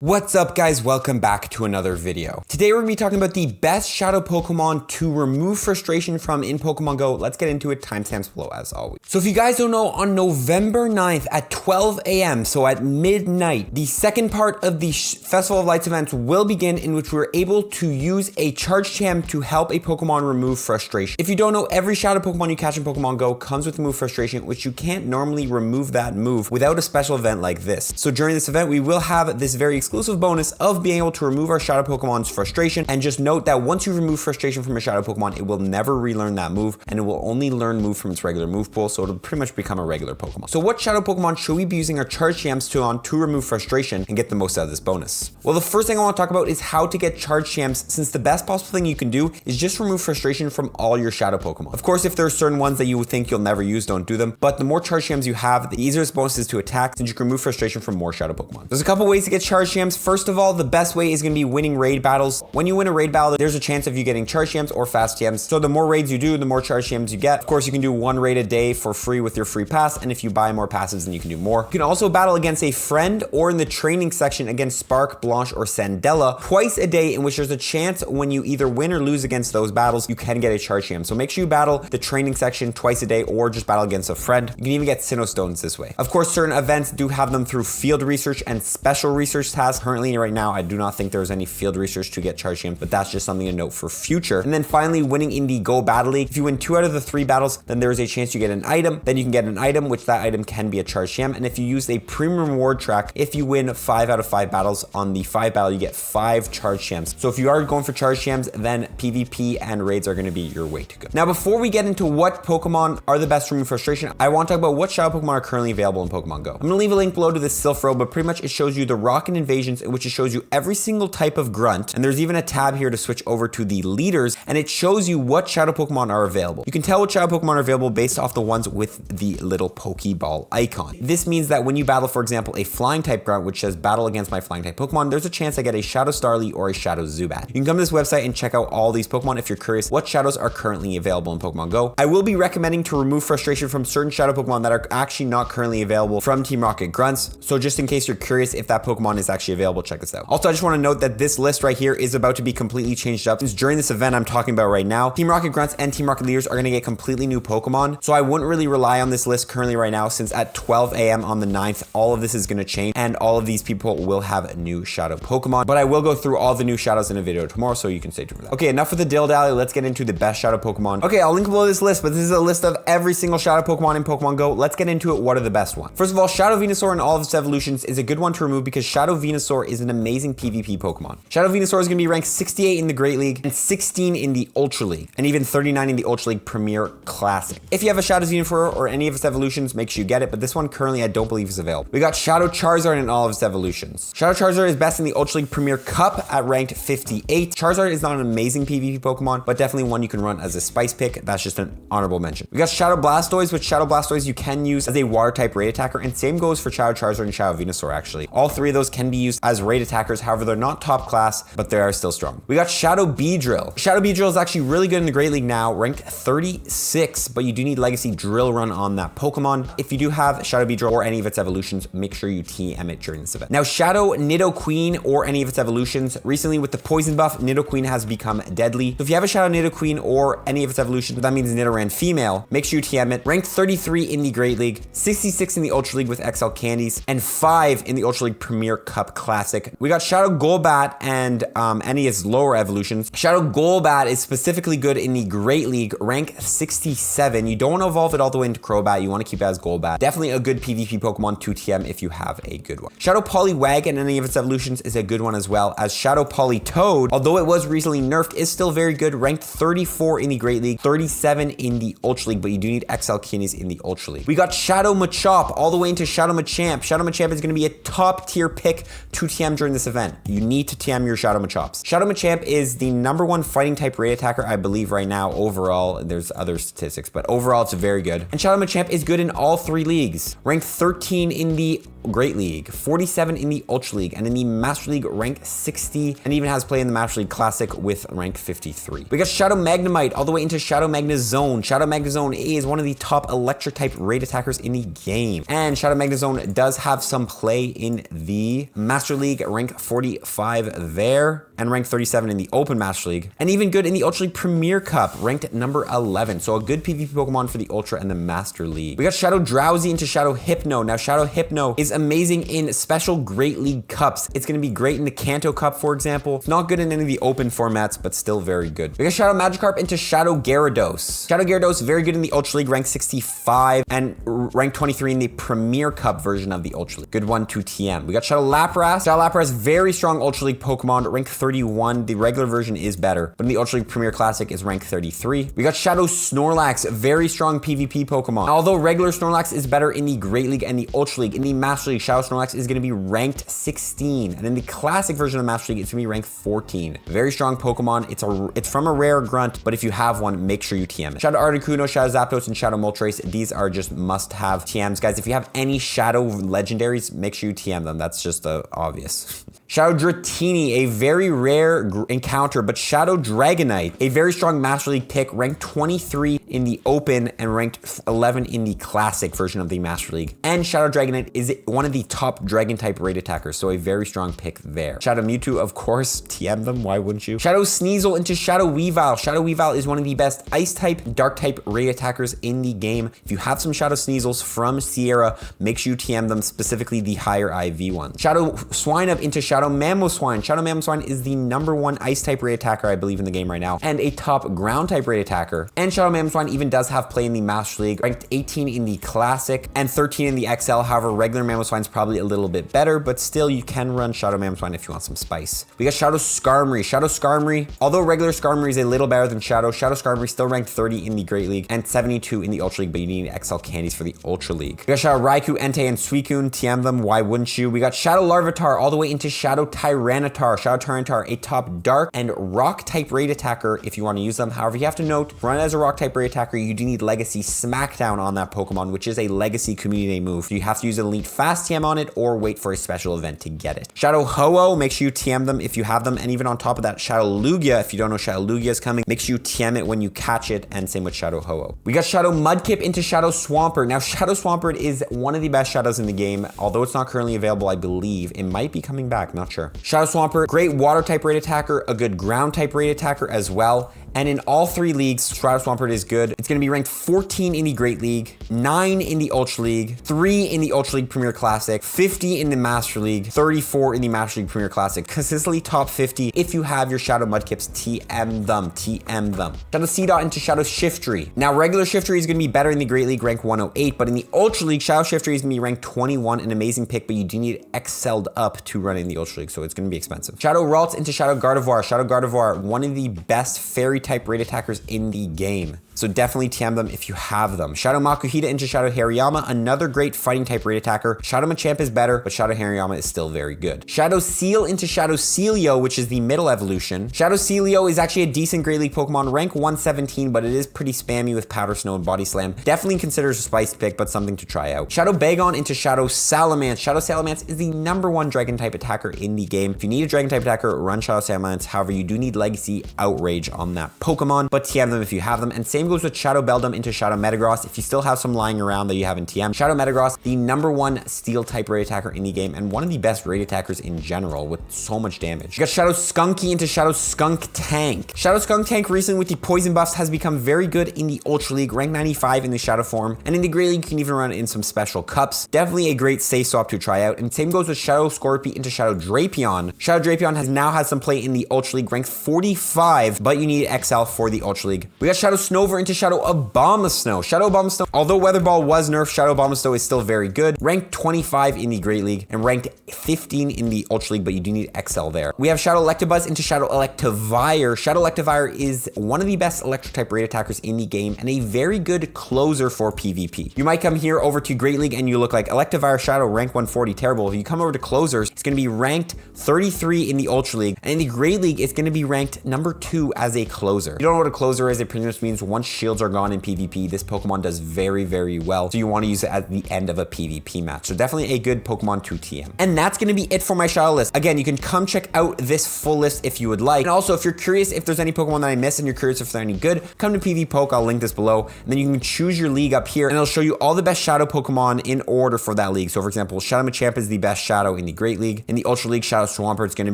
What's up guys, welcome back to another video. Today we're going to be talking about the best shadow Pokemon to remove frustration from in Pokemon Go. Let's get into it, timestamps below as always. So if you guys don't know, on November 9th at 12 a.m., so at midnight, the second part of the Festival of Lights events will begin, in which we're able to use a Charged TM to help a Pokemon remove frustration. If you don't know, every shadow Pokemon you catch in Pokemon Go comes with the move frustration, which you can't normally remove that move without a special event like this. So during this event, we will have this very exclusive bonus of being able to remove our shadow Pokemon's frustration. And just note that once you remove frustration from a shadow Pokemon, it will never relearn that move, and it will only learn move from its regular move pool, so it'll pretty much become a regular Pokemon. So what shadow Pokemon should we be using our Charged TMs to remove frustration and get the most out of this bonus? Well, the first thing I want to talk about is how to get Charged TMs, since the best possible thing you can do is just remove frustration from all your shadow Pokemon. Of course, if there are certain ones that you think you'll never use, don't do them, but the more Charged TMs you have, the easier this bonus is to attack, since you can remove frustration from more shadow Pokemon. There's a couple ways to get Charged TMs. First of all, the best way is going to be winning raid battles. When you win a raid battle, there's a chance of you getting Charged TMs or fast TMs. So the more raids you do, the more Charged TMs you get. Of course, you can do one raid a day for free with your free pass, and if you buy more passes, then you can do more. You can also battle against a friend or in the training section against Spark, Blanche, or Sandella twice a day, in which there's a chance when you either win or lose against those battles, you can get a Charged TM. So make sure you battle the training section twice a day, or just battle against a friend. You can even get Sinnoh Stones this way. Of course, certain events do have them through field research and special research tasks. Currently, right now, I do not think there's any field research to get Charged TMs, but that's just something to note for future. And then finally, winning in the Go Battle League. If you win 2 out of the 3 battles, then there is a chance you get an item. Then you can get an item, which that item can be a Charged TM. And if you use a premium reward track, if you win 5 out of 5 battles on the 5 battle, you get 5 Charged TMs. So if you are going for Charged TMs, then PvP and raids are going to be your way to go. Now, before we get into what Pokemon are the best to remove frustration, I want to talk about what shadow Pokemon are currently available in Pokemon Go. I'm going to leave a link below to this Silph, but pretty much it shows you the Rocket Invasions, in which it shows you every single type of grunt, and there's even a tab here to switch over to the leaders, and it shows you what shadow Pokemon are available. You can tell what shadow Pokemon are available based off the ones with the little Pokeball icon. This means that when you battle, for example, a flying type grunt, which says battle against my flying type Pokemon, there's a chance I get a Shadow Starly or a Shadow Zubat. You can come to this website and check out all these Pokemon if you're curious what shadows are currently available in Pokemon Go. I will be recommending to remove frustration from certain shadow Pokemon that are actually not currently available from Team Rocket grunts. So just in case you're curious if that Pokemon is actually available, check this out. Also, I just want to note that this list right here is about to be completely changed up, since during this event I'm talking about right now, Team Rocket grunts and Team Rocket leaders are going to get completely new Pokemon. So I wouldn't really rely on this list currently right now, since at 12 a.m. on the 9th, all of this is going to change and all of these people will have new shadow Pokemon. But I will go through all the new shadows in a video tomorrow, so you can stay tuned for that. Okay, enough with the dilly-dally. Let's get into the best shadow Pokemon. Okay, I'll link below this list, but this is a list of every single shadow Pokemon in Pokemon Go. Let's get into it. What are the best ones? First of all, Shadow Venusaur and all of its evolutions is a good one to remove, because Shadow Venusaur is an amazing PvP Pokemon. Shadow Venusaur is going to be ranked 68 in the Great League and 16 in the Ultra League, and even 39 in the Ultra League Premier Classic. If you have a Shadow Venusaur or any of its evolutions, make sure you get it, but this one currently I don't believe is available. We got Shadow Charizard and all of its evolutions. Shadow Charizard is best in the Ultra League Premier Cup at ranked 58. Charizard is not an amazing PvP Pokemon, but definitely one you can run as a spice pick. That's just an honorable mention. We got Shadow Blastoise, which Shadow Blastoise you can use as a water type raid attacker, and same goes for Shadow Charizard and Shadow Venusaur actually. All 3 of those can be used as raid attackers, however they're not top class, but they are still strong. We got Shadow Beedrill. Shadow Beedrill is actually really good in the Great League now, ranked 36, but you do need Legacy Drill Run on that Pokemon. If you do have Shadow Beedrill or any of its evolutions, make sure you TM it during this event. Now, Shadow Nidoqueen or any of its evolutions. Recently with the poison buff, Nidoqueen has become deadly. So if you have a Shadow Nidoqueen or any of its evolutions, that means Nidoran female, make sure you TM it. Ranked 33 in the Great League, 66 in the Ultra League with XL Candies, and 5 in the Ultra League Premier Cup Classic. We got Shadow Golbat and any of its lower evolutions. Shadow Golbat is specifically good in the Great League, rank 67. You don't want to evolve it all the way into Crobat. You want to keep it as Golbat. Definitely a good PvP Pokemon to TM if you have a good one. Shadow Poliwag and any of its evolutions is a good one as well, as Shadow Politoed, although it was recently nerfed, is still very good, ranked 34 in the Great League, 37 in the Ultra League, but you do need XL Candies in the Ultra League. We got Shadow Machop all the way into Shadow Machamp. Shadow Machamp is going to be a top tier pick to TM during this event. You need to TM your Shadow Machops. Shadow Machamp is the #1 fighting type raid attacker, I believe right now overall. There's other statistics, but overall it's very good. And Shadow Machamp is good in all 3 leagues. Ranked 13 in the Great League, 47 in the Ultra League, and in the Master League rank 60, and even has play in the Master League Classic with rank 53. We got Shadow Magnemite all the way into Shadow Magnezone. Shadow Magnezone is one of the top electric type raid attackers in the game, and Shadow Magnezone does have some play in the Master League, rank 45 there, and rank 37 in the Open Master League, and even good in the Ultra League Premier Cup, ranked number 11. So a good PvP Pokemon for the Ultra and the Master League. We got Shadow Drowsy into Shadow Hypno. Now Shadow Hypno is amazing in special Great League Cups. It's going to be great in the Kanto Cup, for example. It's not good in any of the open formats, but still very good. We got Shadow Magikarp into Shadow Gyarados. Shadow Gyarados, very good in the Ultra League, rank 65, and rank 23 in the Premier Cup version of the Ultra League. Good one to TM. We got Shadow Lapras. Shadow Lapras, very strong Ultra League Pokemon, rank 31. The regular version is better, but in the Ultra League Premier Classic is rank 33. We got Shadow Snorlax, very strong PvP Pokemon. Although regular Snorlax is better in the Great League and the Ultra League, in the Master League, Shadow Snorlax is going to be ranked 16. And in the Classic version of the Master League, it's going to be ranked 14. Very strong Pokemon. It's from a rare grunt, but if you have one, make sure you TM it. Shadow Articuno, Shadow Zapdos, and Shadow Moltres, these are just must-have TMs. Guys, if you have any Shadow legendaries, make sure you TM them. That's just obvious. Shadow Dratini, a very rare encounter, but Shadow Dragonite, a very strong Master League pick, ranked 23 in the Open and ranked 11 in the Classic version of the Master League. And Shadow Dragonite is one of the top Dragon-type raid attackers, so a very strong pick there. Shadow Mewtwo, of course, TM them, why wouldn't you? Shadow Sneasel into Shadow Weavile. Shadow Weavile is one of the best Ice-type, Dark-type raid attackers in the game. If you have some Shadow Sneasels from Sierra, make sure you TM them, specifically the higher IV ones. Shadow Swinub into Shadow Mamoswine. Shadow Mamoswine is the #1 Ice-type raid attacker, I believe, in the game right now, and a top Ground-type raid attacker. And Shadow Mamoswine even does have play in the Master League, ranked 18 in the Classic and 13 in the XL. However, regular Mamoswine is probably a little bit better, but still, you can run Shadow Mamoswine if you want some spice. We got Shadow Skarmory. Shadow Skarmory, although regular Skarmory is a little better than Shadow Skarmory still ranked 30 in the Great League and 72 in the Ultra League, but you need XL candies for the Ultra League. We got Shadow Raikou, Entei, and Suicune. TM them, why wouldn't you? We got Shadow Larvitar all the way into Shadow Tyranitar. Shadow Tyranitar, a top Dark and Rock-type raid attacker if you want to use them. However, you have to note, run as a Rock-type raid attacker, you do need Legacy Smackdown on that Pokemon, which is a Legacy Community move. You have to use an Elite Fast TM on it or wait for a special event to get it. Shadow Ho-Oh, make sure you TM them if you have them. And even on top of that, Shadow Lugia, if you don't know Shadow Lugia is coming, make sure you TM it when you catch it, and same with Shadow Ho-Oh. We got Shadow Mudkip into Shadow Swampert. Now, Shadow Swampert is one of the best Shadows in the game, although it's not currently available, I believe. It might be coming back, not sure. Shadow Swampert, great Water-type raid attacker, a good Ground-type raid attacker as well. And in all 3 leagues, Shadow Swampert is good. It's going to be ranked 14 in the Great League, 9 in the Ultra League, 3 in the Ultra League Premier Classic, 50 in the Master League, 34 in the Master League Premier Classic. Consistently top 50 if you have your Shadow Mudkips. TM them, TM them. Shadow Seedot into Shadow Shiftry. Now, regular Shiftry is going to be better in the Great League, rank 108, but in the Ultra League, Shadow Shiftry is going to be ranked 21, an amazing pick, but you do need XL'd up to run in the Ultra League, so it's going to be expensive. Shadow Ralts into Shadow Gardevoir. Shadow Gardevoir, one of the best Fairy-type raid attackers in the game. So definitely TM them if you have them. Shadow Makuhita into Shadow Hariyama, another great fighting type raid attacker. Shadow Machamp is better, but Shadow Hariyama is still very good. Shadow Seal into Shadow Celio, which is the middle evolution. Shadow Celio is actually a decent Great League Pokemon, rank 117, but it is pretty spammy with Powder Snow and Body Slam. Definitely considers a spice pick, but something to try out. Shadow Bagon into Shadow Salamence. Shadow Salamence is the #1 Dragon type attacker in the game. If you need a Dragon type attacker, run Shadow Salamence. However, you do need Legacy Outrage on that Pokemon, but TM them if you have them. And same goes with Shadow Beldum into Shadow Metagross. If you still have some lying around that you haven't TM, Shadow Metagross, the #1 steel type raid attacker in the game and one of the best raid attackers in general with so much damage. You got Shadow Skunky into Shadow Skunk Tank. Shadow Skunk Tank recently with the poison buffs has become very good in the Ultra League, rank 95 in the Shadow form, and in the Great League you can even run it in some special cups. Definitely a great safe swap to try out. And same goes with Shadow Scorpy into Shadow Drapion. Shadow Drapion now has some play in the Ultra League, ranked 45, but you need XL for the Ultra League. We got Shadow Snover into Shadow Abomasnow. Shadow Abomasnow, although Weather Ball was nerfed, Shadow Abomasnow is still very good. Ranked 25 in the Great League and ranked 15 in the Ultra League, but you do need XL there. We have Shadow Electabuzz into Shadow Electivire. Shadow Electivire is one of the best electric type raid attackers in the game and a very good closer for PvP. You might come here over to Great League and you look like Electivire Shadow rank 140, terrible. If you come over to closers, it's going to be ranked 33 in the Ultra League, and in the Great League, it's going to be ranked #2 as a closer. closer. If you don't know what a closer is, it pretty much means once shields are gone in PvP, this Pokemon does very, very well. So you want to use it at the end of a PvP match. So definitely a good Pokemon to TM. And that's going to be it for my shadow list. Again, you can come check out this full list if you would like. And also, if you're curious if there's any Pokemon that I missed and you're curious if they're any good, come to PvPoke. I'll link this below. And then you can choose your league up here and it'll show you all the best shadow Pokemon in order for that league. So for example, Shadow Machamp is the best shadow in the Great League. In the Ultra League, Shadow Swampert is going to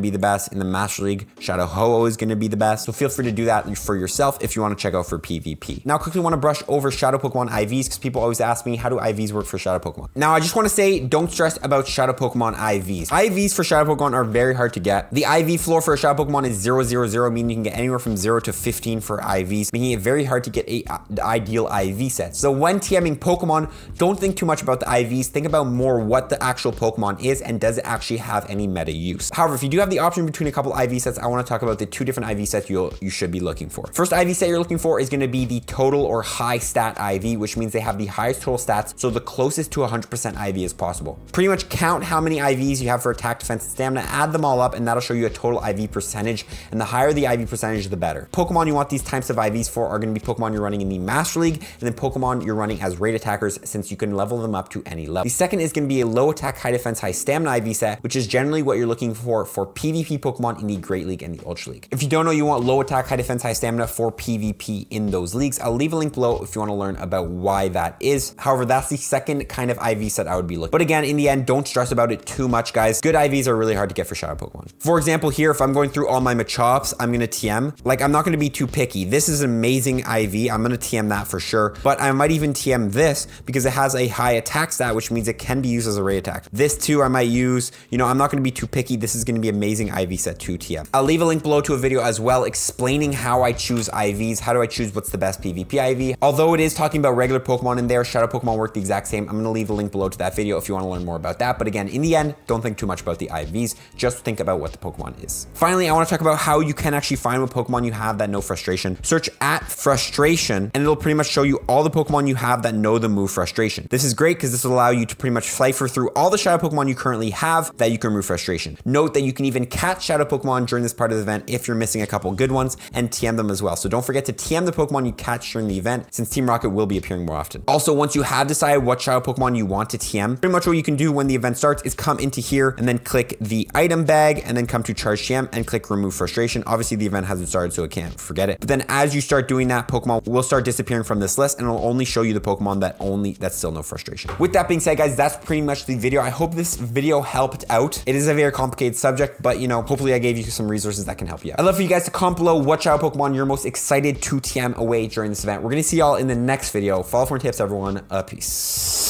be the best. In the Master League, Shadow Ho-Oh is going to be the best. So feel free to do that for yourself if you want to check out for PvP. Now, quickly want to brush over Shadow Pokemon IVs because people always ask me, how do IVs work for Shadow Pokemon? Now, I just want to say, don't stress about Shadow Pokemon IVs. IVs for Shadow Pokemon are very hard to get. The IV floor for a Shadow Pokemon is 0, 0, 0, meaning you can get anywhere from 0 to 15 for IVs, making it very hard to get a ideal IV set. So when TMing Pokemon, don't think too much about the IVs. Think about more what the actual Pokemon is and does it actually have any meta use. However, if you do have the option between a couple IV sets, I want to talk about the two different IV sets you should be looking for. First IV set you're looking for is going to be the total or high stat IV, which means they have the highest total stats, so the closest to 100% IV as possible. Pretty much count how many IVs you have for attack, defense, and stamina, add them all up, and that'll show you a total IV percentage, and the higher the IV percentage, the better. Pokemon you want these types of IVs for are going to be Pokemon you're running in the Master League, and then Pokemon you're running as raid attackers, since you can level them up to any level. The second is going to be a low attack, high defense, high stamina IV set, which is generally what you're looking for PvP Pokemon in the Great League and the Ultra League. If you don't know you want low attack, high defense, high stamina for PvP in those leagues, I'll leave a link below if you want to learn about why that is. However, that's the second kind of IV set I would be looking. But again, in the end, don't stress about it too much, guys. Good IVs are really hard to get for Shadow Pokemon. For example, here, if I'm going through all my Machops, I'm going to TM. Like, I'm not going to be too picky. This is an amazing IV. I'm going to TM that for sure. But I might even TM this because it has a high attack stat, which means it can be used as a raid attack. This too, I might use. You know, I'm not going to be too picky. This is going to be amazing IV set to TM. I'll leave a link below to a video as well explaining how I choose IVs. How do I choose what's the best PvP IV? Although it is talking about regular Pokemon in there, Shadow Pokemon work the exact same. I'm going to leave a link below to that video if you want to learn more about that. But again, in the end, don't think too much about the IVs. Just think about what the Pokemon is. Finally, I want to talk about how you can actually find what Pokemon you have that know Frustration. Search at Frustration, and it'll pretty much show you all the Pokemon you have that know the move Frustration. This is great because this will allow you to pretty much cipher through all the Shadow Pokemon you currently have that you can remove Frustration. Note that you can even catch Shadow Pokemon during this part of the event if you're missing a couple good ones and TM them as well. So don't forget to TM the Pokemon you catch during the event, since Team Rocket will be appearing more often. Also, once you have decided what Shadow Pokemon you want to TM, pretty much what you can do when the event starts is come into here and then click the item bag and then come to Charge TM and click Remove Frustration. Obviously, the event hasn't started, so it can't forget it. But then as you start doing that, Pokemon will start disappearing from this list and it'll only show you the Pokemon that still know Frustration. With that being said, guys, that's pretty much the video. I hope this video helped out. It is a very complicated subject, but you know, hopefully I gave you some resources that can help you out. I'd love for you guys to comment below what Shadow Pokemon you're most excited to TM away during this event. We're gonna see y'all in the next video. Follow for more tips, everyone. Peace.